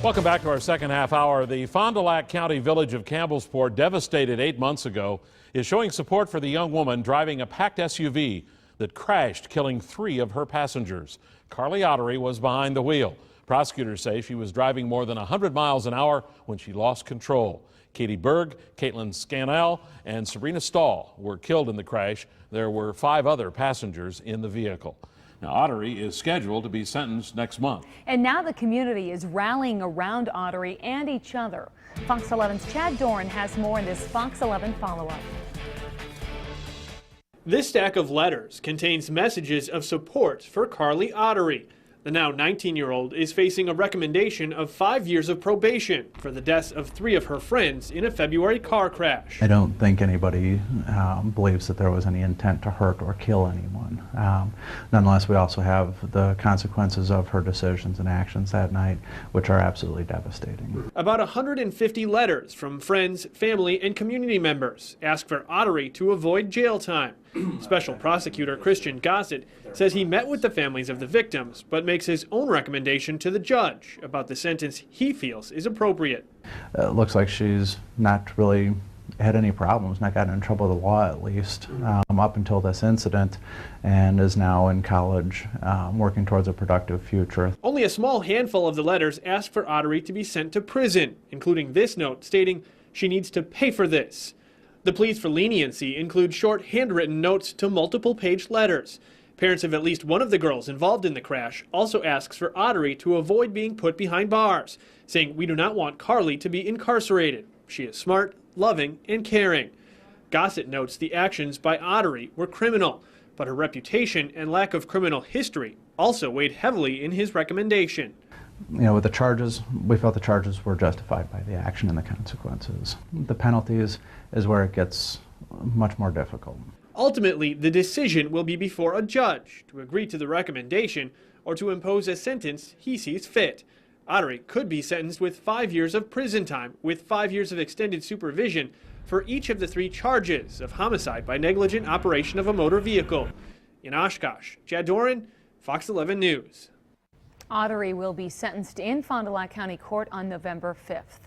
Welcome back to our second half hour. The Fond du Lac County village of Campbellsport, devastated 8 months ago, is showing support for the young woman driving a packed SUV that crashed, killing 3 of her passengers. Carly Ottery was behind the wheel. Prosecutors say she was driving more than 100 miles an hour when she lost control. Katie Berg, Caitlin Scannell, and Sabrina Stahl were killed in the crash. There were 5 other passengers in the vehicle. Now, Ottery is scheduled to be sentenced next month. And now the community is rallying around Ottery and each other. Fox 11's Chad Doran has more in this Fox 11 follow-up. This stack of letters contains messages of support for Carly Ottery. The now 19-year-old is facing a recommendation of 5 years of probation for the deaths of 3 of her friends in a February car crash. I don't think anybody believes that there was any intent to hurt or kill anyone. Nonetheless, we also have the consequences of her decisions and actions that night, which are absolutely devastating. About 150 letters from friends, family, and community members ask for Ottery to avoid jail time. Special Prosecutor Christian Gossett says he met with the families of the victims, but makes his own recommendation to the judge about the sentence he feels is appropriate. It looks like she's not really had any problems, not gotten in trouble with the law at least, up until this incident, and is now in college working towards a productive future. Only a small handful of the letters ask for Ottery to be sent to prison, including this note stating she needs to pay for this. The pleas for leniency include short handwritten notes to multiple page letters. Parents of at least one of the girls involved in the crash also asks for Ottery to avoid being put behind bars, saying we do not want Carly to be incarcerated. She is smart, loving, and caring. Gossett notes the actions by Ottery were criminal, but her reputation and lack of criminal history also weighed heavily in his recommendation. You know, with the charges, we felt the charges were justified by the action and the consequences. The penalties is where it gets much more difficult. Ultimately, the decision will be before a judge to agree to the recommendation or to impose a sentence he sees fit. Ottery could be sentenced with 5 years of prison time with 5 years of extended supervision for each of the 3 charges of homicide by negligent operation of a motor vehicle. In Oshkosh, Chad Doran, Fox 11 News. Ottery will be sentenced in Fond du Lac County Court on November 5th.